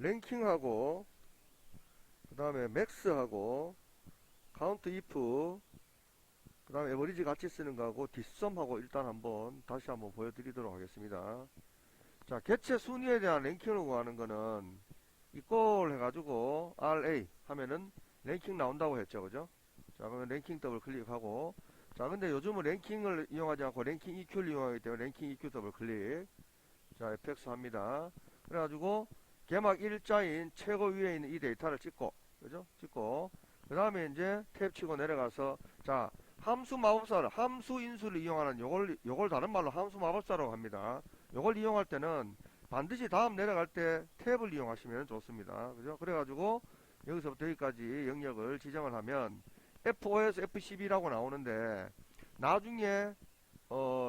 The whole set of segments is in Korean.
랭킹하고 그 다음에 맥스하고 카운트 이프 그 다음에 에버리지 같이 쓰는 거하고 뒷섬하고 일단 다시 한번 보여드리도록 하겠습니다. 자, 개체 순위에 대한 랭킹을 구하는 거는 이꼴 해가지고 RA 하면은 랭킹 나온다고 했죠, 그죠? 자, 그러면 랭킹 더블 클릭하고, 자, 근데 요즘은 랭킹을 이용하지 않고 랭킹 EQ를 이용하기 때문에 랭킹 EQ 더블 클릭. 자, FX 합니다. 그래가지고 개막 일자인 최고 위에 있는 이 데이터를 찍고, 그죠? 찍고, 그 다음에 이제 탭 치고 내려가서, 자, 함수 마법사를, 함수 인수를 이용하는 요걸 다른 말로 함수 마법사라고 합니다. 요걸 이용할 때는 반드시 다음 내려갈 때 탭을 이용하시면 좋습니다. 그죠? 그래가지고 여기서부터 여기까지 영역을 지정을 하면 F5에서 F12라고 나오는데 나중에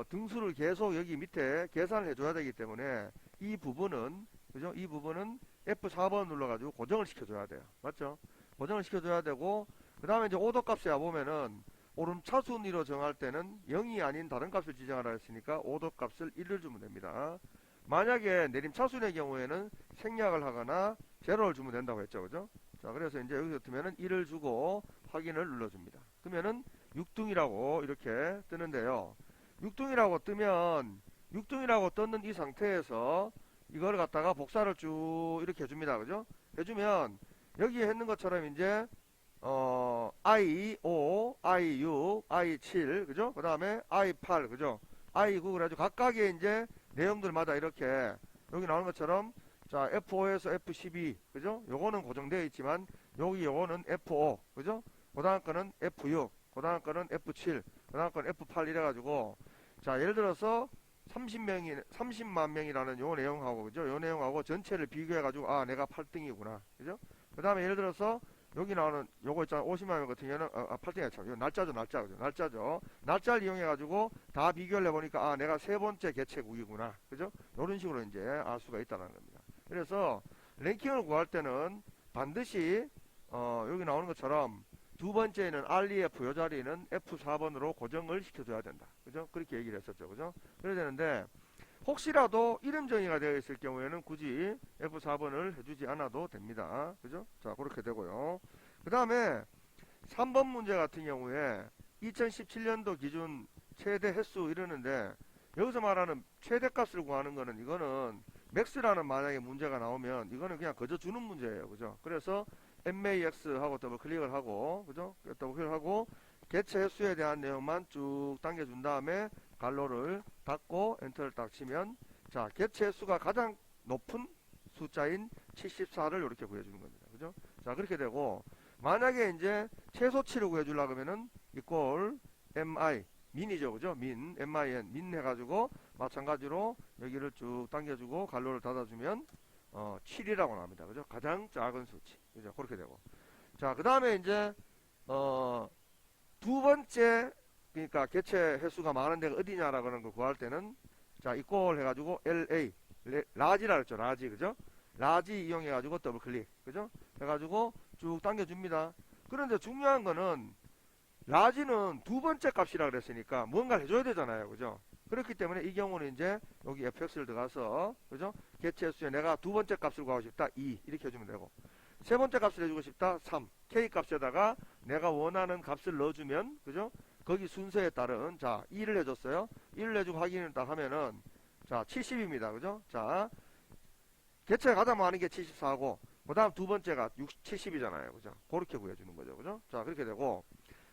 등수를 계속 여기 밑에 계산을 해줘야 되기 때문에 이 부분은 그죠? 이 부분은 F4번 눌러가지고 고정을 시켜줘야 돼요. 맞죠? 고정을 시켜줘야 되고 그 다음에 이제 오더 값에 와보면은 오름차순위로 정할 때는 0이 아닌 다른 값을 지정하라 했으니까 오더 값을 1을 주면 됩니다. 만약에 내림차순의 경우에는 생략을 하거나 제로를 주면 된다고 했죠. 그죠? 자, 그래서 이제 여기서 뜨면은 1을 주고 확인을 눌러줍니다. 뜨면은 6등이라고 이렇게 뜨는데요. 6등이라고 뜨면 6등이라고 떴는 이 상태에서 이걸 갖다가 복사를 쭉 이렇게 해줍니다. 그죠? 해주면 여기에 했는 것처럼 이제 I5, I6, I7, 그죠? 그 다음에 I8, 그죠? I9, 그래가지고 각각의 이제 내용들마다 이렇게 여기 나오는 것처럼 자, F5에서 F12, 그죠? 요거는 고정되어 있지만 요거는 F5, 그죠? 그 다음 거는 F6, 그 다음 거는 F7, 그 다음 거는 F8 이래가지고 자, 예를 들어서 30만 명이라는 요 내용하고, 그죠? 요 내용하고 전체를 비교해가지고 아, 내가 8등이구나, 그죠? 그 다음에 예를 들어서 여기 나오는 요거 있잖아 50만 명 같은 경우는 8등이 참 이거 날짜죠. 날짜를 이용해 가지고 다 비교를 해보니까 아 내가 세 번째 개체국이구나, 그죠? 이런 식으로 이제 알 수가 있다는 겁니다. 그래서 랭킹을 구할 때는 반드시 여기 나오는 것처럼 두 번째는 REF 요 자리는 F4번으로 고정을 시켜줘야 된다, 그죠? 그렇게 얘기를 했었죠, 그죠? 그래야 되는데 혹시라도 이름 정의가 되어 있을 경우에는 굳이 F4번을 해주지 않아도 됩니다. 그죠? 자, 그렇게 되고요. 그 다음에 3번 문제 같은 경우에 2017년도 기준 최대 횟수 이러는데 여기서 말하는 최대값을 구하는 거는 이거는 맥스라는 만약에 문제가 나오면 이거는 그냥 그저 주는 문제예요. 그죠? 그래서 MAX 하고 더블 클릭을 하고, 그죠? 더블 클릭을 하고 개체 횟수에 대한 내용만 쭉 당겨준 다음에 갈로를 닫고 엔터를 딱 치면 자, 개체 횟수가 가장 높은 숫자인 74를 이렇게 구해주는 겁니다. 그죠? 자, 그렇게 되고 만약에 이제 최소치를 구해주려고 하면은 이꼴 mi 민이죠. 그죠? min 해가지고 마찬가지로 여기를 쭉 당겨주고 갈로를 닫아주면 7이라고 나옵니다. 그죠? 가장 작은 수치. 그죠? 그렇게 되고 자, 그 다음에 이제 두 번째 그러니까 개체 횟수가 많은 데가 어디냐라고 하는 걸 구할 때는 자, 이꼴 해가지고 LA 라지라 그랬죠. 라지, 그죠? 라지 이용해가지고 더블 클릭, 그죠? 해가지고 쭉 당겨줍니다. 그런데 중요한 거는 라지는 두 번째 값이라 그랬으니까 뭔가를 해줘야 되잖아요, 그죠? 그렇기 때문에 이 경우는 이제 여기 fx를 들어가서, 그죠? 개체 횟수에 내가 두 번째 값을 구하고 싶다 2 이렇게 해주면 되고 세 번째 값을 해주고 싶다 3 k 값에다가 내가 원하는 값을 넣어주면, 그죠? 거기 순서에 따른 자 2를 해줬어요. 1을 해주고 확인을 딱 하면은 자 70입니다. 그죠? 자 개체가 가장 많은 게 74고 그 다음 두 번째가 70이잖아요. 그죠? 그렇게 구해주는 거죠. 그죠? 자 그렇게 되고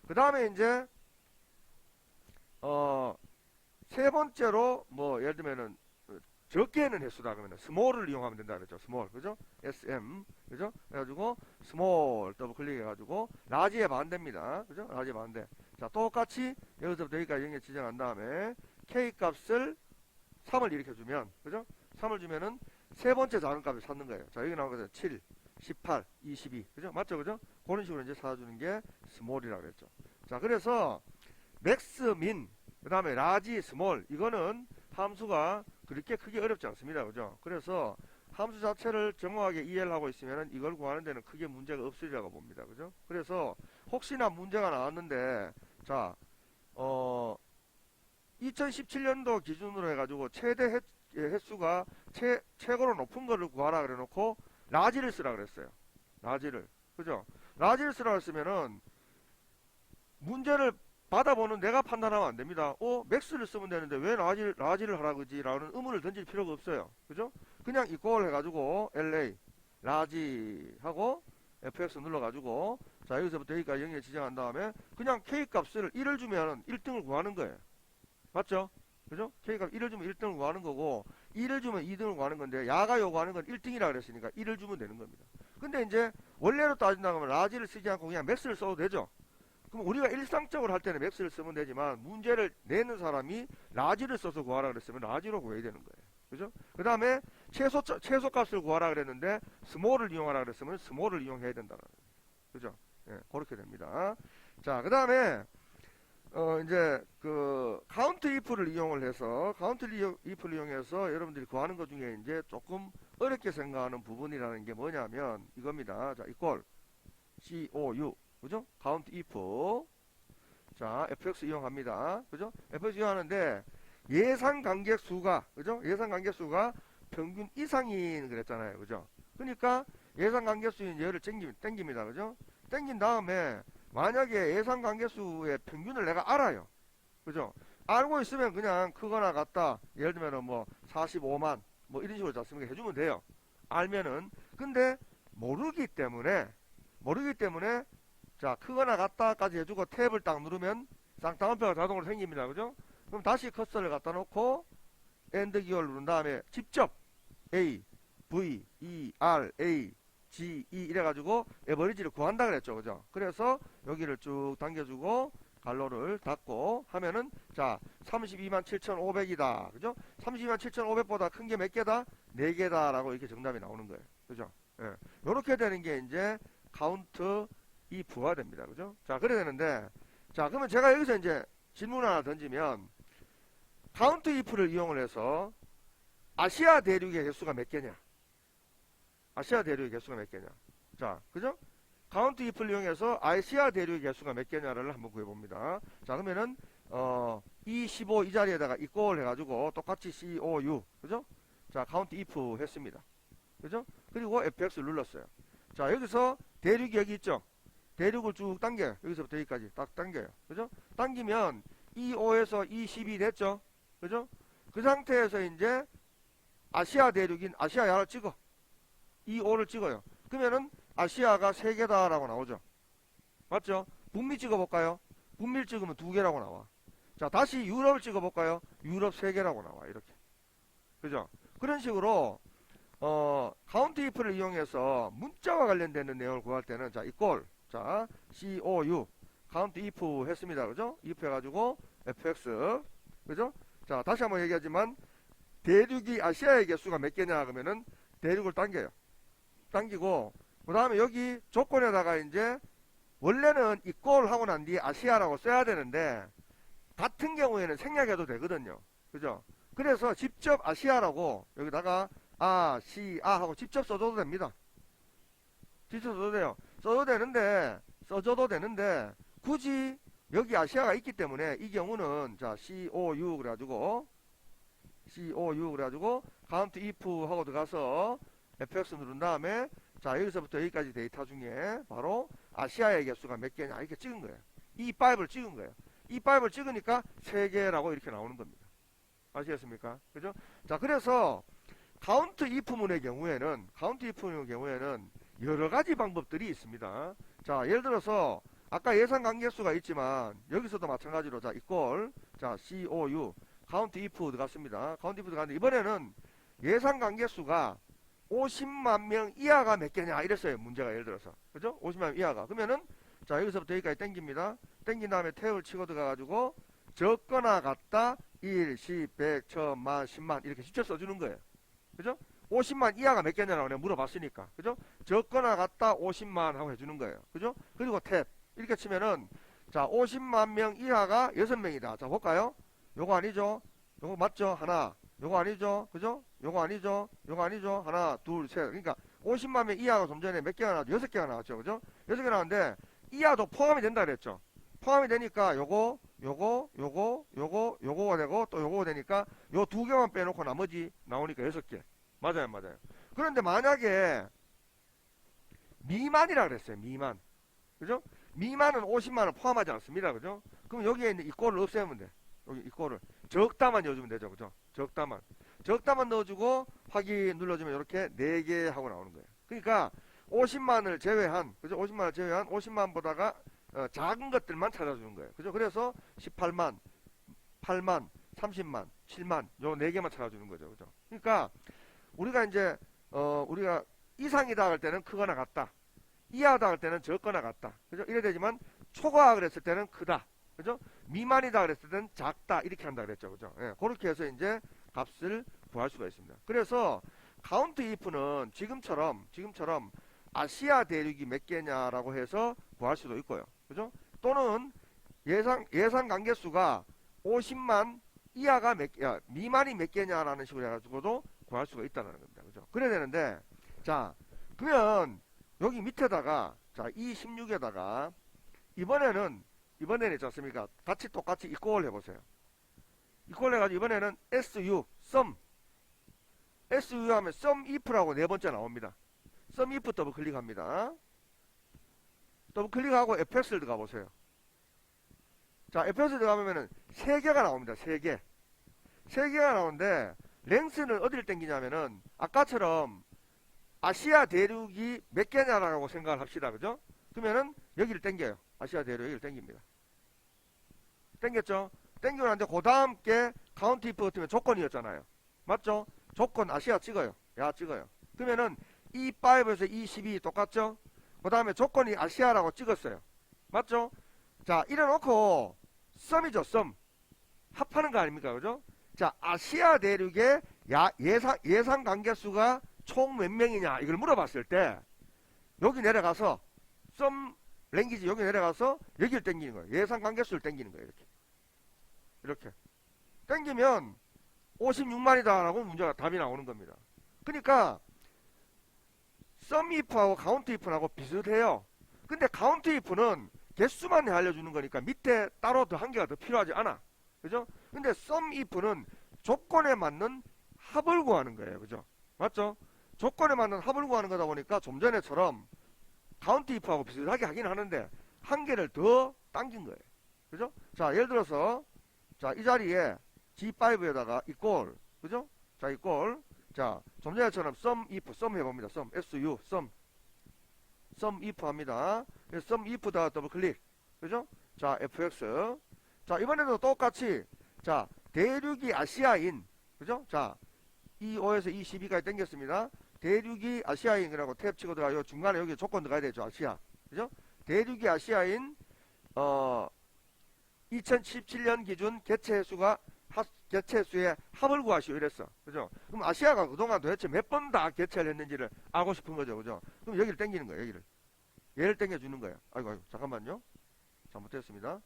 그 다음에 이제 세 번째로 뭐 예를 들면은 적게 있는 횟수다 그러면 스몰을 이용하면 된다 그랬죠. 스몰, 그죠? SM, 그죠? 그래가지고 스몰 더블 클릭해가지고 라지에 반대입니다. 그죠? 라지에 반대. 자, 똑같이 여기서부터 여기까지 영역 지정한 다음에 K 값을 3을 이렇게 주면, 그죠? 3을 주면은 세 번째 작은 값을 찾는 거예요. 자, 여기 나온 것은 7, 18, 22, 그죠? 맞죠, 그죠? 그런 식으로 이제 찾아주는 게 스몰이라고 그랬죠. 자, 그래서 맥스, 민, 그 다음에 라지, 스몰 이거는 함수가 그렇게 크게 어렵지 않습니다. 그죠? 그래서 함수 자체를 정확하게 이해를 하고 있으면 이걸 구하는 데는 크게 문제가 없으리라고 봅니다. 그죠? 그래서 혹시나 문제가 나왔는데 자, 2017년도 기준으로 해가지고 최대 횟수가 최고로 높은 거를 구하라 그래 놓고 라지를 쓰라 그랬어요. 라지를. 그죠? 라지를 쓰라 그랬으면은 문제를 받아보는 내가 판단하면 안 됩니다. 맥스를 쓰면 되는데 왜 라지를 하라 그지? 라는 의문을 던질 필요가 없어요. 그죠? 그냥 이꼴 해가지고 LA 라지 하고 FX 눌러가지고 자 여기서부터 여기까지 영역에 지정한 다음에 그냥 K 값을 1을 주면 1등을 구하는 거예요. 맞죠? 그죠? K값 1을 주면 1등을 구하는 거고 2를 주면 2등을 구하는 건데 야가 요구하는 건 1등이라 그랬으니까 1을 주면 되는 겁니다. 근데 이제 원래로 따진다면 라지를 쓰지 않고 그냥 맥스를 써도 되죠. 그럼 우리가 일상적으로 할 때는 맥스를 쓰면 되지만 문제를 내는 사람이 라지를 써서 구하라 그랬으면 라지로 구해야 되는 거예요. 그죠? 그 다음에 최소 값을 구하라 그랬는데 스몰을 이용하라 그랬으면 스몰을 이용해야 된다는 거예요. 그죠? 예, 그렇게 됩니다. 자, 그 다음에 이제 그 카운트 if를 이용을 해서 카운트 if를 이용해서 여러분들이 구하는 것 중에 이제 조금 어렵게 생각하는 부분이라는 게 뭐냐면 이겁니다. 자, equal COU 그죠? 카운트 if 자 fx 이용합니다. 그죠? fx 이용하는데 예상 관객 수가 그죠? 예상 관객 수가 평균 이상인 그랬잖아요. 그죠? 그러니까 예상 관객 수인 얘를 땡깁니다. 그죠? 땡긴 다음에 만약에 예상 관계수의 평균을 내가 알아요. 그죠? 알고 있으면 그냥 크거나 같다. 예를 들면 뭐 45만 뭐 이런 식으로 잡습니다. 해주면 돼요. 알면은. 근데 모르기 때문에 자 크거나 같다까지 해주고 탭을 딱 누르면 쌍따옴표가 자동으로 생깁니다. 그죠? 그럼 다시 커서를 갖다 놓고 엔드 기어를 누른 다음에 직접 A, V, E, R, A G, E 이래가지고 에버리지를 구한다 그랬죠. 그죠? 그래서 여기를 쭉 당겨주고 갈로를 닫고 하면은 자 327,500이다. 그죠? 327,500보다 큰 게 몇 개다? 4개다 라고 이렇게 정답이 나오는 거예요. 그죠? 예. 요렇게 되는 게 이제 카운트 if가 됩니다. 그죠? 자 그래 되는데 자 그러면 제가 여기서 이제 질문 하나 던지면 카운트 if를 이용을 해서 아시아 대륙의 개수가 몇 개냐? 아시아 대륙의 개수가 몇 개냐? 자, 그죠? 카운트 if를 이용해서 아시아 대륙의 개수가 몇 개냐를 한번 구해봅니다. 자, 그러면은 E15 이 자리에다가 equal 해가지고 똑같이 COU, 그죠? 자, 카운트 if 했습니다. 그죠? 그리고 FX를 눌렀어요. 자, 여기서 대륙이 여기 있죠? 대륙을 쭉 당겨요. 여기서부터 여기까지 딱 당겨요. 그죠? 당기면 E5에서 E12 됐죠? 그죠? 그 상태에서 이제 아시아 대륙인 아시아야를 찍어. E5를 찍어요. 그러면은 아시아가 3개다 라고 나오죠. 맞죠? 북미 찍어볼까요? 북미를 찍으면 2개라고 나와. 자 다시 유럽을 찍어볼까요? 유럽 3개라고 나와. 이렇게. 그죠? 그런 식으로 카운트 if를 이용해서 문자와 관련되는 내용을 구할 때는 자 equal 자 COU 카운트 if 했습니다. 그죠? if 해가지고 fx 그죠? 자 다시 한번 얘기하지만 대륙이 아시아의 개수가 몇 개냐 그러면은 대륙을 당겨요. 당기고 그 다음에 여기 조건에다가 이제 원래는 equal 하고 난 뒤에 아시아라고 써야 되는데 같은 경우에는 생략해도 되거든요. 그죠? 그래서 직접 아시아라고 여기다가 아시아 하고 직접 써줘도 됩니다. 직접 써도 돼요. 써줘도 되는데 굳이 여기 아시아가 있기 때문에 이 경우는 자 COU 그래가지고 count if 하고 들어가서 fx 누른 다음에 자 여기서부터 여기까지 데이터 중에 바로 아시아의 개수가 몇 개냐 이렇게 찍은 거예요. E5를 찍은 거예요. E5를 찍으니까 3개라고 이렇게 나오는 겁니다. 아시겠습니까? 그죠? 자 그래서 카운트 if문의 경우에는 여러 가지 방법들이 있습니다. 자 예를 들어서 아까 예상 관계수가 있지만 여기서도 마찬가지로 자 equal 자 COU count if 들어갔습니다. count if 들어갔는데 이번에는 예상 관계수가 50만 명 이하가 몇 개냐 이랬어요. 문제가 예를 들어서 그죠? 50만 명 이하가 그러면은 자 여기서부터 여기까지 땡깁니다. 땡긴 다음에 탭을 치고 들어가가지고 적거나 같다 1, 10, 100, 1000만, 10만 이렇게 숫자 써주는 거예요. 그죠? 50만 이하가 몇 개냐라고 내가 물어봤으니까 그죠? 적거나 같다 50만 하고 해주는 거예요. 그죠? 그리고 탭 이렇게 치면은 자 50만 명 이하가 6명이다. 자 볼까요? 요거 아니죠? 요거 맞죠? 하나 요거 아니죠? 그죠? 요거 아니죠? 요거 아니죠? 하나 둘 셋 그러니까 50만 명 이하가 좀 전에 몇 개가 나왔죠? 6개가 나왔죠. 그죠? 6개 나왔는데 이하도 포함이 된다 그랬죠. 포함이 되니까 요거가 되고 또 요거가 되니까 요 2개만 빼놓고 나머지 나오니까 6개 맞아요. 그런데 만약에 미만이라 그랬어요. 미만. 그죠? 미만은 50만을 포함하지 않습니다. 그죠? 그럼 여기에 있는 이꼴을 없애면 돼. 여기 이꼴을. 적다만 넣어주면 되죠. 그죠? 적다만. 적다만 넣어주고 확인 눌러주면 이렇게 4개 하고 나오는 거예요. 그러니까 50만을 제외한, 그죠? 50만을 제외한 50만보다가 작은 것들만 찾아주는 거예요. 그죠? 그래서 18만, 8만, 30만, 7만 요 4개만 찾아주는 거죠. 그죠? 그러니까 우리가 이제 우리가 이상이다 할 때는 크거나 같다. 이하다 할 때는 적거나 같다. 그죠? 이래 되지만 초과 그랬을 때는 크다. 그죠? 미만이다 그랬을 때는 작다. 이렇게 한다 그랬죠. 그죠? 예, 그렇게 해서 이제 값을 구할 수가 있습니다. 그래서 카운트 if는 지금처럼 아시아 대륙이 몇 개냐라고 해서 구할 수도 있고요. 그죠? 또는 예상 관계수가 50만 이하가 미만이 몇 개냐라는 식으로 해가지고도 구할 수가 있다는 겁니다. 그죠? 그래야 되는데, 자, 그러면 여기 밑에다가, 자, 이 16에다가, 이번에는 있지 않습니까? 똑같이 이꼴 해보세요. 이꼴 해가지고 이번에는 SU, SUM. SU 하면 SUM IF라고 네 번째 나옵니다. SUM IF 더블 클릭합니다. 더블 클릭하고 FX를 들어가 보세요. 자, FX 들어가면은 3개가 나옵니다. 3개. 3개가 나오는데, 랭스는 어디를 땡기냐면은, 아까처럼 아시아 대륙이 몇 개냐라고 생각을 합시다. 그죠? 그러면은 여기를 땡겨요. 아시아 대륙 여기를 땡깁니다. 땡겼죠? 땡기고 나는데 그 다음 게 카운트 이프 같으면 조건이었잖아요. 맞죠? 조건 아시아 찍어요. 야 찍어요. 그러면은 E5에서 E12 똑같죠? 그 다음에 조건이 아시아라고 찍었어요. 맞죠? 자 이래 놓고 썸이죠. 썸 합하는 거 아닙니까? 그죠? 자 아시아 대륙의 예상 관계수가 총 몇 명이냐 이걸 물어봤을 때 여기 내려가서 썸 랭귀지 여기 내려가서 여기를 땡기는 거예요. 예상 관계수를 땡기는 거예요. 이렇게 땡기면 56만이다 라고 문제가 답이 나오는 겁니다. 그러니까 썸 if하고 카운트 if하고 비슷해요. 근데 카운트 if는 개수만 알려주는 거니까 밑에 따로 더 한 개가 더 필요하지 않아. 그죠? 근데 썸 if는 조건에 맞는 합을 구하는 거예요. 그죠? 맞죠? 조건에 맞는 합을 구하는 거다 보니까 좀 전에처럼 카운트 if하고 비슷하게 하긴 하는데 한 개를 더 당긴 거예요. 그죠? 자, 예를 들어서 자, 이 자리에 G5에다가 이꼴, 그죠? 자, 이꼴. 자, 좀 전에처럼 sum if, sum 해봅니다. sum, SU, sum if 합니다. sum if다 더블 클릭. 그죠? 자, FX. 자, 이번에도 똑같이, 자, 대륙이 아시아인, 그죠? 자, E5에서 E12까지 당겼습니다. 대륙이 아시아인이라고 탭 치고 들어가요. 중간에 여기 조건 들어가야 되죠. 아시아. 그죠? 대륙이 아시아인, 2017년 기준 개체수의 합을 구하시오 이랬어. 그죠? 그럼 아시아가 그동안 도대체 몇 번 다 개체를 했는지를 알고 싶은 거죠. 그죠? 그럼 여기를 땡기는 거예요. 얘를 땡겨주는 거예요. 아이고, 잠깐만요. 잘못했습니다.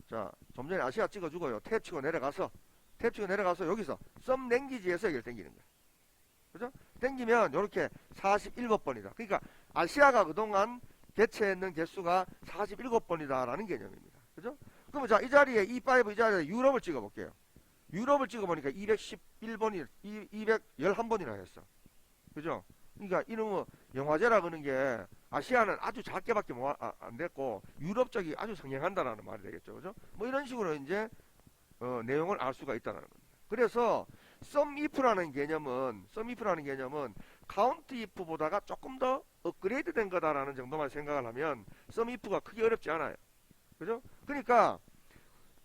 자, 좀 전에 아시아 찍어주고요. 탭 치고 내려가서 여기서 썸 랭귀지에서 여기를 땡기는 거예요. 그죠? 땡기면 이렇게 47번이다. 그러니까 아시아가 그동안 개체했는 개수가 47번이다 라는 개념입니다. 그죠? 그러면 자, 이 자리에 E5 이 자리에 유럽을 찍어 볼게요. 유럽을 찍어 보니까 211번이 211번이나 했어. 그죠? 그러니까 이놈의 영화제라 그러는 게 아시아는 아주 작게밖에 안 됐고 유럽 쪽이 아주 성행한다라는 말이 되겠죠. 그죠? 뭐 이런 식으로 이제 내용을 알 수가 있다는 겁니다. 그래서 sum if라는 개념은 count if보다가 조금 더 업그레이드 된 거다라는 정도만 생각을 하면 sum if가 크게 어렵지 않아요. 그죠? 그러니까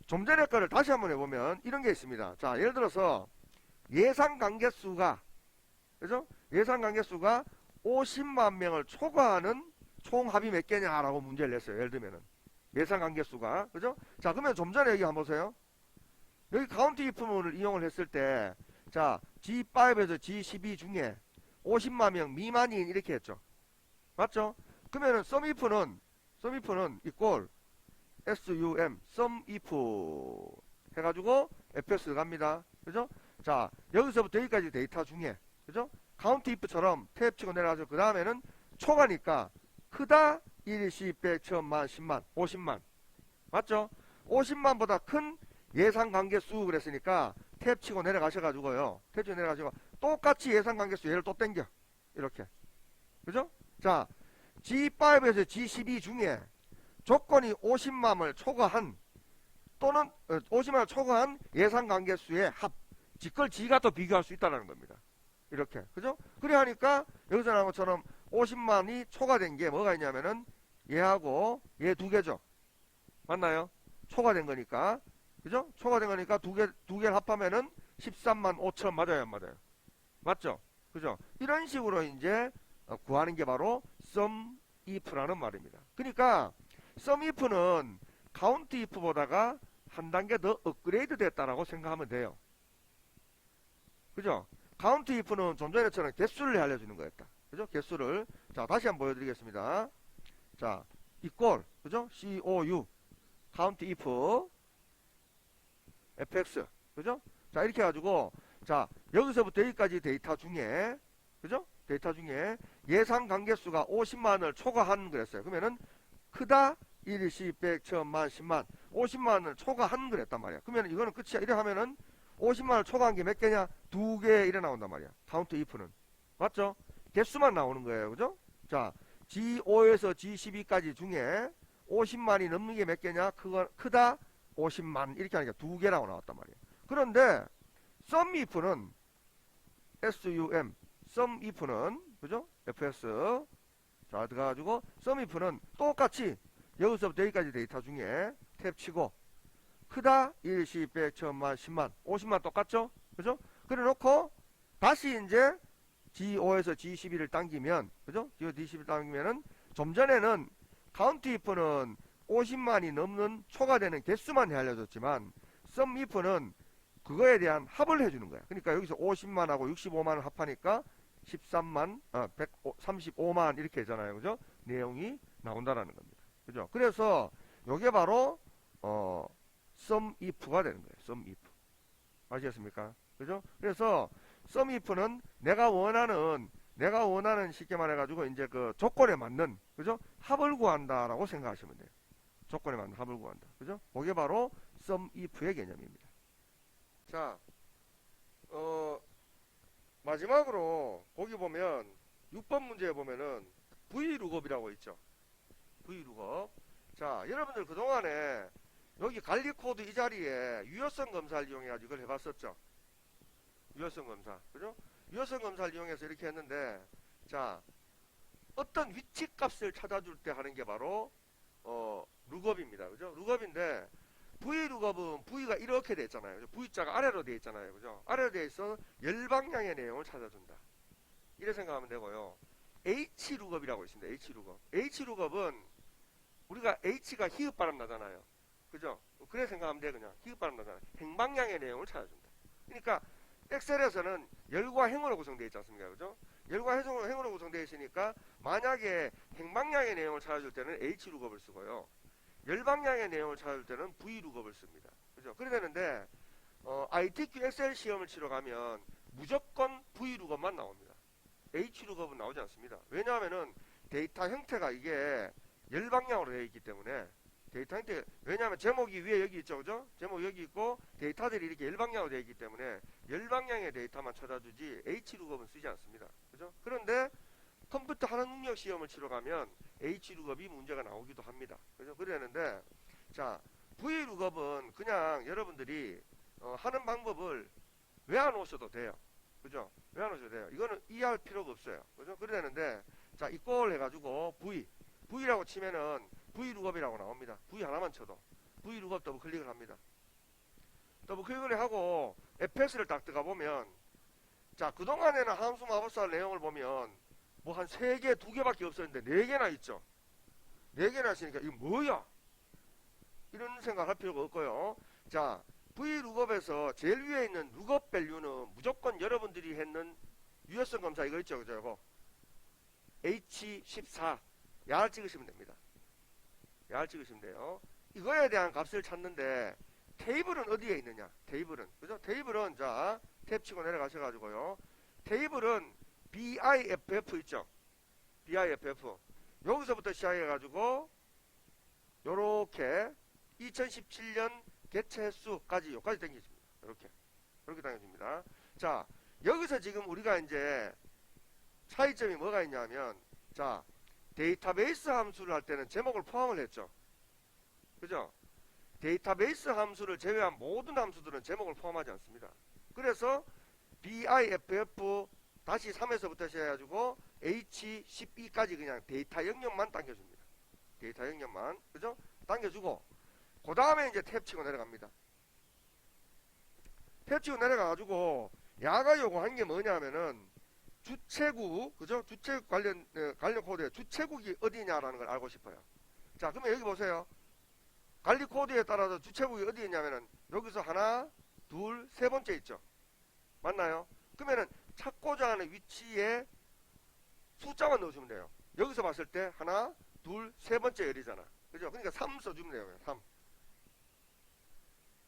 좀 전에 거를 다시 한번 해보면 이런 게 있습니다. 자, 예를 들어서 예상 관계수가 그죠? 예상 관계수가 50만 명을 초과하는 총 합이 몇 개냐라고 문제를 냈어요. 예를 들면은 예상 관계수가 그죠? 자, 그러면 좀 전에 여기 한번 보세요. 여기 카운트 if문을 이용을 했을 때 자, G5에서 G12 중에 50만 명 미만인 이렇게 했죠. 맞죠? 그러면은 sum if는 이꼴 SUM sum if 해가지고 fx 갑니다. 그죠? 자, 여기서부터 여기까지 데이터 중에 그죠? 카운트 if처럼 탭 치고 내려가서 그 다음에는 초과니까 크다 1, 10, 100, 1000만, 10만, 50만 맞죠? 50만보다 큰 예상 관계수 그랬으니까 탭 치고 내려가셔가지고요. 탭 치고 내려가시고 똑같이 예상 관계수 얘를 또 땡겨 이렇게 그죠? 자, G5에서 G12 중에 조건이 50만을 초과한 또는 50만을 초과한 예상 관계수의 합, 직걸 G가 또 비교할 수 있다는 겁니다. 이렇게, 그죠? 그래 하니까 여기서 나온 것처럼 50만이 초과된 게 뭐가 있냐면은 얘하고 얘 두 개죠. 맞나요? 초과된 거니까, 그죠? 초과된 거니까 두 개를 합하면은 13만 5천 맞아요, 안 맞아요? 맞죠? 그죠? 이런 식으로 이제 구하는 게 바로 sum if라는 말입니다. 그러니까 sum if는 count if보다가 한 단계 더 업그레이드 됐다라고 생각하면 돼요. 그죠? count if는 좀 전에처럼 개수를 알려주는 거였다. 그죠? 개수를. 자, 다시 한번 보여드리겠습니다. 자, equal, 그죠? COU, count if, fx, 그죠? 자, 이렇게 해가지고, 자, 여기서부터 여기까지 데이터 중에, 그죠? 데이터 중에 예상 관계수가 50만을 초과한 그랬어요. 그러면은, 크다, 1, 10, 100, 1000만, 10만, 50만을 초과한 그랬단 말이야. 그러면 이거는 끝이야. 이래 하면은, 50만을 초과한 게 몇 개냐? 두 개 이래 나온단 말이야. count if는. 맞죠? 개수만 나오는 거예요. 그죠? 자, G5에서 G12까지 중에 50만이 넘는 게 몇 개냐? 크다 50만 이렇게 하니까 두 개라고 나왔단 말이에요. 그런데 sum if는 SUM sum if는 그죠? FS 자 들어가가지고 sum if는 똑같이 여기서부터 여기까지 데이터 중에 탭 치고 크다 1, 10, 100, 1000만, 10만, 50만 똑같죠? 그죠? 그래 놓고 다시 이제 G5에서 G12를 당기면 그죠? G12를 당기면은 좀 전에는 count if는 50만이 넘는 초과되는 개수만 알려줬지만 sum if는 그거에 대한 합을 해주는 거야. 그러니까 여기서 50만하고 65만을 합하니까 13만, 135만 이렇게 되잖아요. 그죠? 내용이 나온다라는 겁니다. 그죠? 그래서 요게 바로 sum if가 되는 거예요. sum if. 아시겠습니까? 그죠? 그래서 sum if는 내가 원하는 쉽게 말해가지고 이제 그 조건에 맞는 그죠? 합을 구한다라고 생각하시면 돼요. 조건에 맞는 합을 구한다. 그죠? 그게 바로 sum if의 개념입니다. 자, 마지막으로 거기 보면 6번 문제에 보면은 vlookup이라고 있죠. vlookup. 자, 여러분들 그동안에 여기 관리 코드 이 자리에 유효성 검사를 이용해가지고 이걸 해봤었죠. 유효성 검사. 그죠? 유효성 검사를 이용해서 이렇게 했는데, 자, 어떤 위치 값을 찾아줄 때 하는 게 바로, 룩업입니다. 그죠? 룩업인데, v룩업은 V가 이렇게 돼 있잖아요. V자가 아래로 돼 있잖아요. 그죠? 아래로 돼 있어 열방향의 내용을 찾아준다. 이래 생각하면 되고요. H룩업이라고 있습니다. H룩업. H룩업은 우리가 H가 히읗 발음 나잖아요. 그죠? 그래 생각하면 돼 그냥. 히읗 발음 나잖아요. 행방향의 내용을 찾아준다. 그러니까 엑셀에서는 열과 행으로 구성되어 있지 않습니까? 그죠? 열과 행으로 구성되어 있으니까 만약에 행방향의 내용을 찾아줄 때는 H룩업을 쓰고요. 열방향의 내용을 찾을 때는 vlookup을 씁니다. 그죠? 그래 되는데 ITQ 엑셀 시험을 치러 가면 무조건 vlookup만 나옵니다. hlookup은 나오지 않습니다. 왜냐하면은 데이터 형태가 이게 열방향으로 되어 있기 때문에 데이터 형태 왜냐하면 제목이 위에 여기 있죠, 그죠? 제목이 여기 있고 데이터들이 이렇게 열방향으로 되어 있기 때문에 열방향의 데이터만 찾아주지 hlookup은 쓰지 않습니다. 그죠? 그런데 컴퓨터 하는 능력 시험을 치러 가면 H룩업이 문제가 나오기도 합니다. 그죠? 그러는데, 자, V룩업은 그냥 여러분들이 하는 방법을 외워놓으셔도 돼요. 그죠? 외워놓으셔도 돼요. 이거는 이해할 필요가 없어요. 그죠? 그러는데, 자, 이걸 해가지고 V라고 치면은 V룩업이라고 나옵니다. V 하나만 쳐도. V룩업 더블 클릭을 합니다. 더블 클릭을 하고 fx를 딱 들어가 보면, 자, 그동안에는 함수 마법사 내용을 보면 뭐 한 3개, 2개밖에 없었는데 4개나 있죠. 4개나 있으니까 이거 뭐야? 이런 생각할 필요가 없고요. 자, vlookup에서 제일 위에 있는 lookup value는 무조건 여러분들이 했는 유효성 검사 이거 있죠. 그죠? 이거 H14 야를 찍으시면 됩니다. 야를 찍으시면 돼요. 이거에 대한 값을 찾는데 테이블은 어디에 있느냐? 테이블은 그죠? 테이블은 자, 탭 치고 내려가셔가지고요. 테이블은 BIFF 있죠? BIFF. 여기서부터 시작해가지고, 요렇게 2017년 개체 횟수까지 여기까지 당겨집니다. 이렇게 당겨집니다. 자, 여기서 지금 우리가 이제 차이점이 뭐가 있냐면, 자, 데이터베이스 함수를 할 때는 제목을 포함을 했죠. 그죠? 데이터베이스 함수를 제외한 모든 함수들은 제목을 포함하지 않습니다. 그래서 BIFF 다시 3에서부터 시작해가지고 H12까지 그냥 데이터 영역만 당겨줍니다. 데이터 영역만. 그죠? 당겨주고, 그 다음에 이제 탭 치고 내려갑니다. 탭 치고 내려가가지고, 야가 요구한 게 뭐냐면은, 주체국, 그죠? 주체국 관련 코드에 주체국이 어디냐라는 걸 알고 싶어요. 자, 그러면 여기 보세요. 관리 코드에 따라서 주체국이 어디 있냐면은, 여기서 하나, 둘, 세 번째 있죠. 맞나요? 그러면은, 찾고자 하는 위치에 숫자만 넣어주면 돼요. 여기서 봤을 때, 하나, 둘, 세 번째 열이잖아. 그죠? 그러니까 3 써주면 돼요. 3.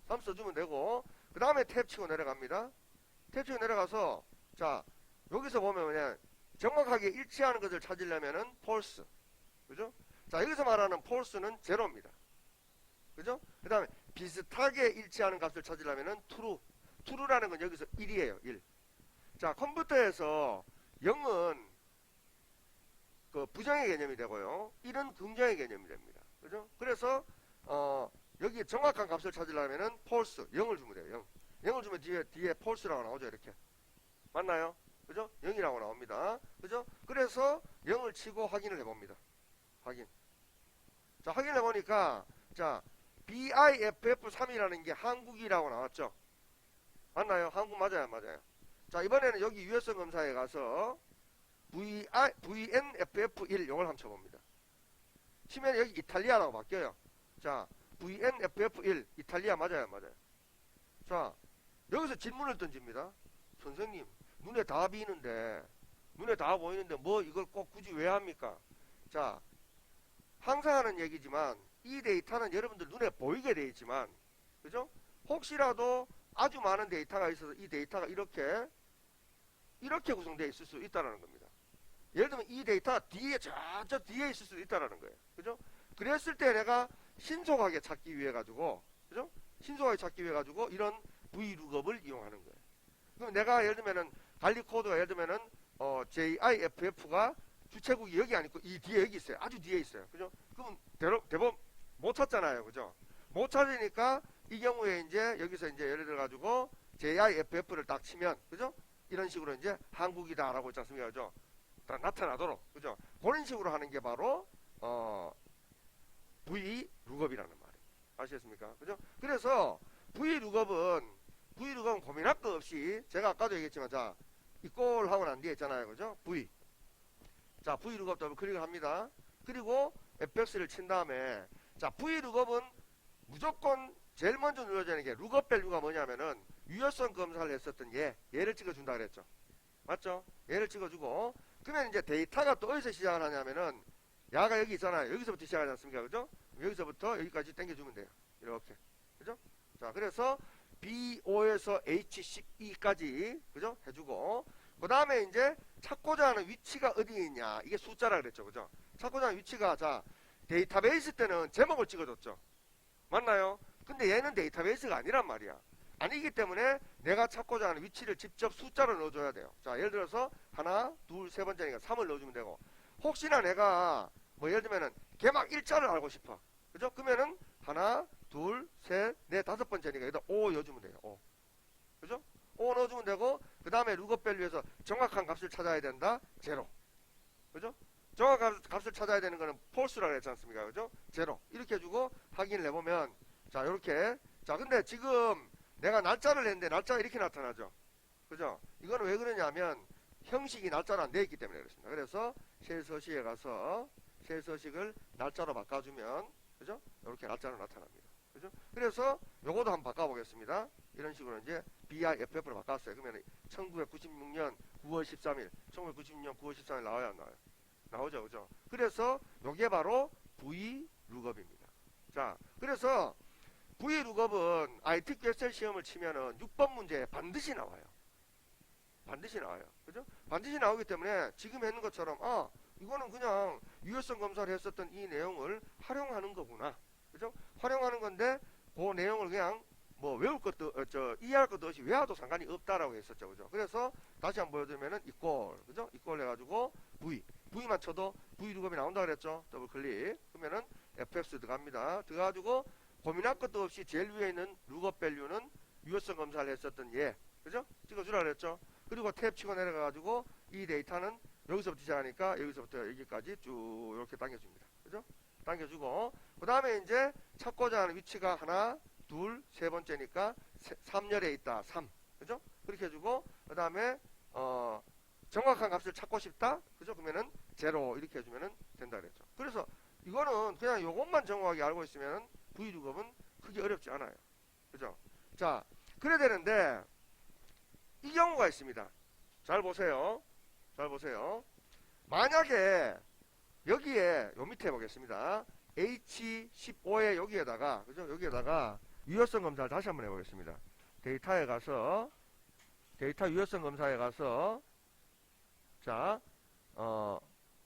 3 써주면 되고, 그 다음에 탭 치고 내려갑니다. 탭 치고 내려가서, 자, 여기서 보면 그냥 정확하게 일치하는 것을 찾으려면은 false. 그죠? 자, 여기서 말하는 false는 제로입니다. 그죠? 그 다음에 비슷하게 일치하는 값을 찾으려면은 true. true라는 건 여기서 1이에요. 1. 자, 컴퓨터에서 0은 그 부정의 개념이 되고요. 1은 긍정의 개념이 됩니다. 그죠? 그래서 여기 정확한 값을 찾으려면은 false 0을 주면 돼요. 0을 주면 뒤에 false라고 나오죠. 이렇게. 맞나요? 그죠? 0이라고 나옵니다. 그죠? 그래서 0을 치고 확인을 해봅니다. 확인. 자, 확인해 보니까 자, BIFF3이라는 게 한국이라고 나왔죠. 맞나요? 한국 맞아요, 맞아요. 자, 이번에는 여기 유효성 검사에 가서 VNFF1 요걸 한번 쳐봅니다. 치면 여기 이탈리아라고 바뀌어요. 자, VNFF1 이탈리아 맞아요, 맞아요. 자, 여기서 질문을 던집니다. 선생님, 눈에 다 비는데, 눈에 다 보이는데 뭐 이걸 꼭 굳이 왜 합니까? 자, 항상 하는 얘기지만 이 데이터는 여러분들 눈에 보이게 돼 있지만, 그죠? 혹시라도 아주 많은 데이터가 있어서 이 데이터가 이렇게 구성되어 있을 수 있다는 겁니다. 예를 들면 이 데이터 뒤에 저 뒤에 있을 수 있다는 거예요. 그죠? 그랬을 때 내가 신속하게 찾기 위해 가지고, 그죠? 신속하게 찾기 위해 가지고 이런 VLOOKUP을 이용하는 거예요. 그럼 내가 예를 들면은 관리 코드가 예를 들면은 JIFF가 주체국이 여기 아니고 이 뒤에 여기 있어요. 아주 뒤에 있어요. 그죠? 그럼 대부분 못 찾잖아요. 그죠? 못 찾으니까 이 경우에 이제 여기서 이제 예를 들어 가지고 JIFF를 딱 치면, 그죠? 이런 식으로 이제 한국이다라고 있지 않습니까? 그죠? 다 나타나도록, 그죠? 그런 식으로 하는 게 바로 VLOOKUP이라는 말이에요. 아시겠습니까? 그죠? 그래서 VLOOKUP은 고민할 거 없이 제가 아까도 얘기했지만, 자, 이꼴 하고 난 뒤에 있잖아요. 그죠? V. 자, VLOOKUP 더블 클릭을 합니다. 그리고 fx를 친 다음에, 자, VLOOKUP은 무조건 제일 먼저 눌러야 되는 게 룩업 밸류가 뭐냐면은 유효성 검사를 했었던 얘를 찍어준다 그랬죠. 맞죠? 얘를 찍어주고, 그러면 이제 데이터가 또 어디서 시작을 하냐면은 야가 여기 있잖아요. 여기서부터 시작하지 않습니까? 그죠? 여기서부터 여기까지 당겨주면 돼요. 이렇게. 그죠? 자, 그래서 BO에서 H12까지, 그죠? 해주고, 그 다음에 이제 찾고자 하는 위치가 어디 있냐. 이게 숫자라 그랬죠. 그죠? 찾고자 하는 위치가, 자, 데이터베이스 때는 제목을 찍어줬죠. 맞나요? 근데 얘는 데이터베이스가 아니란 말이야. 아니기 때문에 내가 찾고자 하는 위치를 직접 숫자로 넣어줘야 돼요. 자, 예를 들어서 하나, 둘, 세 번째니까 3을 넣어주면 되고, 혹시나 내가 뭐 예를 들면은 개막 일자를 알고 싶어. 그죠? 그러면은 하나, 둘, 셋, 넷, 다섯 번째니까 여기다 5 넣어주면 돼요. 5. 그죠? 5 넣어주면 되고, 그 다음에 룩업 밸류에서 정확한 값을 찾아야 된다. 제로. 그죠? 정확한 값을 찾아야 되는 거는 false라고 했지 않습니까? 그죠? 제로. 이렇게 해주고 확인을 해보면, 자, 요렇게. 자, 근데 지금 내가 날짜를 냈는데 날짜가 이렇게 나타나죠. 그죠? 이거는 왜 그러냐면 형식이 날짜로 안 되어 있기 때문에 그렇습니다. 그래서 쉘 서식에 가서 쉘 서식을 날짜로 바꿔주면, 그죠? 이렇게 날짜로 나타납니다. 그죠? 그래서 요거도 한번 바꿔보겠습니다. 이런 식으로 이제 BIFF로 바꿨어요. 그러면 1996년 9월 13일, 1996년 9월 13일 나와야 안 나와요? 나오죠, 그죠? 그래서 요게 바로 VLOOKUP입니다. 자, 그래서 VLOOKUP은 ITQ 엑셀 시험을 치면은 6번 문제에 반드시 나와요. 반드시 나와요. 그죠? 반드시 나오기 때문에 지금 했는 것처럼, 아, 이거는 그냥 유효성 검사를 했었던 이 내용을 활용하는 거구나. 그죠? 활용하는 건데, 그 내용을 그냥 뭐 외울 것도, 이해할 것도 없이 외워도 상관이 없다라고 했었죠. 그죠? 그래서 다시 한번 보여드리면은 이꼴, 그죠? 이꼴 해가지고 V. V만 쳐도 V 룩업이 나온다 그랬죠. 더블 클릭. 그러면은 FX 들어갑니다. 들어가지고 고민할 것도 없이 제일 위에 있는 룩업 밸류는 유효성 검사를 했었던 얘. 그죠? 찍어주라 그랬죠. 그리고 탭 치고 내려가가지고 이 데이터는 여기서부터 시작하니까 여기서부터 여기까지 쭉 이렇게 당겨줍니다. 그죠? 당겨주고 그 다음에 이제 찾고자 하는 위치가 하나, 둘, 세 번째니까 3열에 있다. 3. 그죠? 그렇게 해주고 그 다음에 정확한 값을 찾고 싶다. 그죠? 그러면은 제로 이렇게 해주면은 된다 그랬죠. 그래서 이거는 그냥 요것만 정확하게 알고 있으면 V룩업은 크게 어렵지 않아요. 그죠? 자, 그래야 되는데 이 경우가 있습니다. 잘 보세요. 잘 보세요. 만약에 여기에 요 밑에 보겠습니다. H15에 여기에다가 그죠? 여기에다가 유효성 검사를 다시 한번 해보겠습니다. 데이터에 가서 데이터 유효성 검사에 가서 자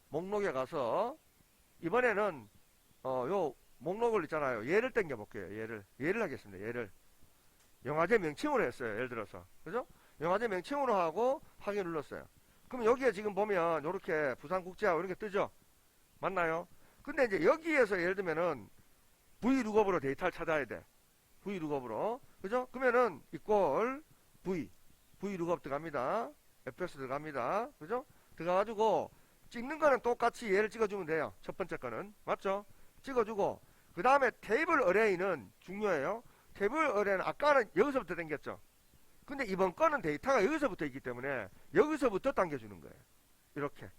목록에 가서 이번에는 요 목록을 있잖아요. 얘를 당겨 볼게요. 얘를 하겠습니다. 얘를 영화제 명칭으로 했어요. 예를 들어서 그죠? 영화제 명칭으로 하고 확인 눌렀어요. 그럼 여기에 지금 보면 요렇게 부산국제하고 이렇게 뜨죠? 맞나요? 근데 이제 여기에서 예를 들면은 V룩업으로 데이터를 찾아야 돼. V룩업으로. 그죠? 그러면은 이꼴 V룩업 들어갑니다. FX 들어갑니다. 그죠? 들어가가지고 찍는 거는 똑같이 얘를 찍어주면 돼요. 첫 번째 거는. 맞죠? 찍어주고 그 다음에 테이블 어레이는 중요해요. 테이블 어레이는 아까는 여기서부터 당겼죠. 근데 이번 거는 데이터가 여기서부터 있기 때문에 여기서부터 당겨주는 거예요. 이렇게.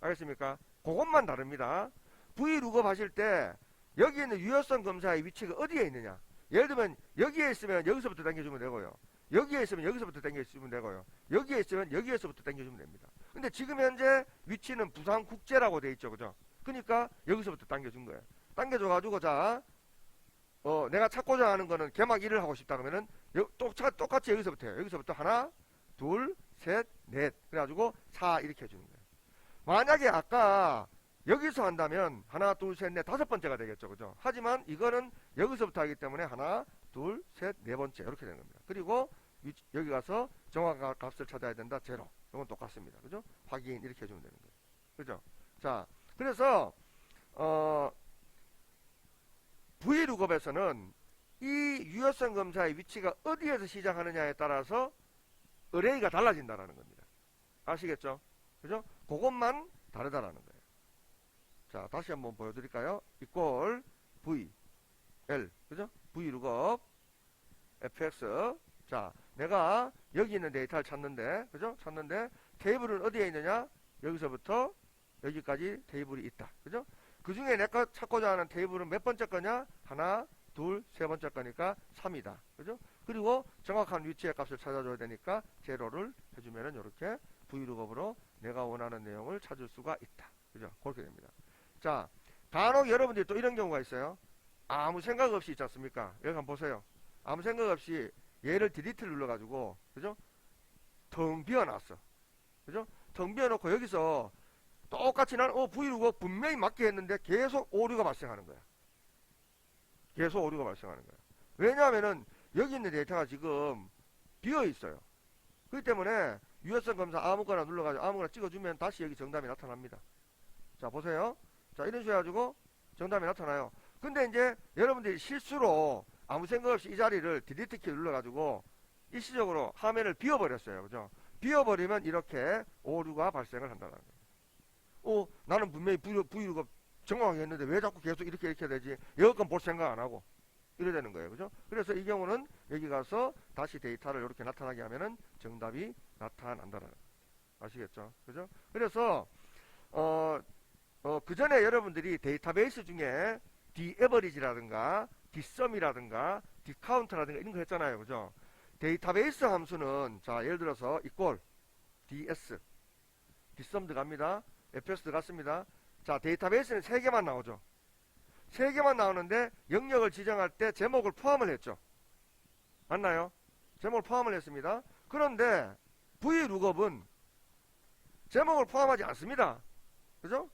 알겠습니까? 그것만 다릅니다. V룩업 하실 때 여기 있는 유효성 검사의 위치가 어디에 있느냐. 예를 들면 여기에 있으면 여기서부터 당겨주면 되고요. 여기에 있으면 여기서부터 당겨주면 되고요. 여기에 있으면 여기에서부터 당겨주면 됩니다. 근데 지금 현재 위치는 부산국제라고 돼 있죠. 그죠? 그러니까 여기서부터 당겨준 거예요. 당겨줘가지고 자 내가 찾고자 하는 거는 개막 1을 하고 싶다 그러면은 똑같이 여기서부터 해요. 여기서부터 하나, 둘, 셋, 넷. 그래가지고 4 이렇게 해주는 거예요. 만약에 아까 여기서 한다면 하나, 둘, 셋, 넷 다섯 번째가 되겠죠. 그죠? 하지만 이거는 여기서부터 하기 때문에 하나, 둘, 셋, 네 번째 이렇게 되는 겁니다. 그리고 여기 가서 정확한 값을 찾아야 된다. 제로. 이건 똑같습니다. 그죠? 확인 이렇게 해주면 되는 거예요. 그죠? 자, 그래서 V룩업에서는 이 유효성 검사의 위치가 어디에서 시작하느냐에 따라서 어레이가 달라진다라는 겁니다. 아시겠죠? 그죠? 그것만 다르다라는 거예요. 자, 다시 한번 보여드릴까요? 이꼴 V, L, 그죠? V룩업, fx. 자, 내가 여기 있는 데이터를 찾는데, 그죠? 찾는데 테이블은 어디에 있느냐? 여기서부터 여기까지 테이블이 있다. 그죠? 그 중에 내가 찾고자 하는 테이블은 몇 번째 거냐? 하나, 둘, 세 번째 거니까 3이다. 그죠? 그리고 정확한 위치의 값을 찾아줘야 되니까 제로를 해주면은 이렇게 V룩업으로 내가 원하는 내용을 찾을 수가 있다. 그죠? 그렇게 됩니다. 자, 간혹 여러분들이 또 이런 경우가 있어요. 아무 생각 없이 있지 않습니까? 여기 한번 보세요. 아무 생각 없이 얘를 디리트를 눌러가지고, 그죠? 텅 비워놨어. 그죠? 텅 비워놓고 여기서 똑같이 나는 V룩업 분명히 맞게 했는데 계속 오류가 발생하는 거야. 계속 오류가 발생하는 거야. 왜냐하면은 여기 있는 데이터가 지금 비어 있어요. 그렇기 때문에 유효성 검사 아무거나 눌러가지고 아무거나 찍어주면 다시 여기 정답이 나타납니다. 자, 보세요. 자, 이런 식으로 해가지고 정답이 나타나요. 근데 이제 여러분들이 실수로 아무 생각 없이 이 자리를 디리트 키 눌러가지고 일시적으로 화면을 비워버렸어요. 그죠? 비워버리면 이렇게 오류가 발생을 한다는 거예요. 나는 분명히 V룩업 정확하게 했는데 왜 자꾸 계속 이렇게 되지? 여기건 볼 생각 안 하고. 이래 되는 거예요. 그죠? 그래서 이 경우는 여기 가서 다시 데이터를 이렇게 나타나게 하면은 정답이 나타난다는 거예요. 아시겠죠? 그죠? 그래서, 그 전에 여러분들이 데이터베이스 중에 dAverage라든가 dsum이라든가 dCount라든가 이런 거 했잖아요. 그죠? 데이터베이스 함수는 자, 예를 들어서 equal ds dsum 들어갑니다. fs 들어갔습니다. 자, 데이터베이스는 3개만 나오죠. 3개만 나오는데 영역을 지정할 때 제목을 포함을 했죠. 맞나요? 제목을 포함을 했습니다. 그런데 V룩업은 제목을 포함하지 않습니다. 그죠?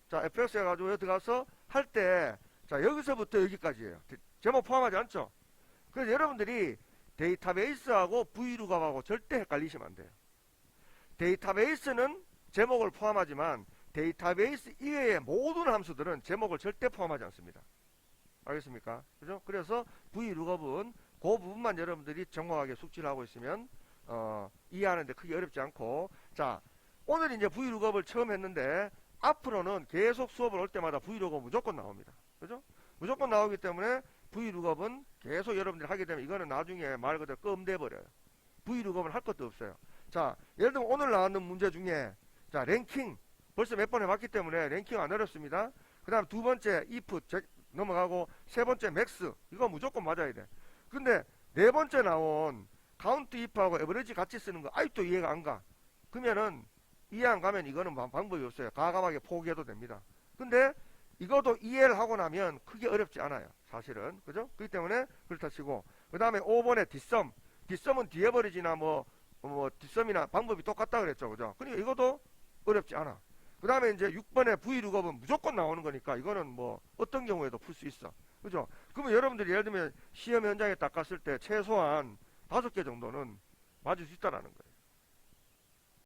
자, fx 해가지고 여기 들어가서 할 때 자, 여기서부터 여기까지예요. 제목 포함하지 않죠? 그래서 여러분들이 데이터베이스하고 V룩업하고 절대 헷갈리시면 안 돼요. 데이터베이스는 제목을 포함하지만 데이터베이스 이외의 모든 함수들은 제목을 절대 포함하지 않습니다. 알겠습니까? 그죠? 그래서 VLOOKUP은 그 부분만 여러분들이 정확하게 숙지를 하고 있으면 이해하는데 크게 어렵지 않고, 자, 오늘 이제 VLOOKUP을 처음 했는데 앞으로는 계속 수업을 올 때마다 VLOOKUP 무조건 나옵니다. 그죠? 무조건 나오기 때문에 VLOOKUP은 계속 여러분들이 하게 되면 이거는 나중에 말 그대로 껌돼 버려요. VLOOKUP은 할 것도 없어요. 자, 예를 들면 오늘 나왔는 문제 중에, 자, 랭킹 벌써 몇 번 해봤기 때문에 랭킹 안 어렵습니다. 그 다음 두 번째 if 넘어가고, 세 번째 max, 이거 무조건 맞아야 돼. 근데 네 번째 나온 count if하고 average 같이 쓰는 거 아직도 이해가 안 가. 그러면은 이해 안 가면 이거는 방법이 없어요. 과감하게 포기해도 됩니다. 근데 이것도 이해를 하고 나면 크게 어렵지 않아요. 사실은. 그죠? 그렇기 때문에 그렇다 치고, 그 다음에 5번에 뒷섬. 뒷섬은 디에버리지나 뒷섬이나 방법이 똑같다 그랬죠. 그죠? 그러니까 이것도 어렵지 않아. 그 다음에 이제 6번에 V룩업은 무조건 나오는 거니까 이거는 뭐 어떤 경우에도 풀 수 있어. 그죠? 그러면 여러분들이 예를 들면 시험 현장에 딱 갔을 때 최소한 5개 정도는 맞을 수 있다라는 거예요.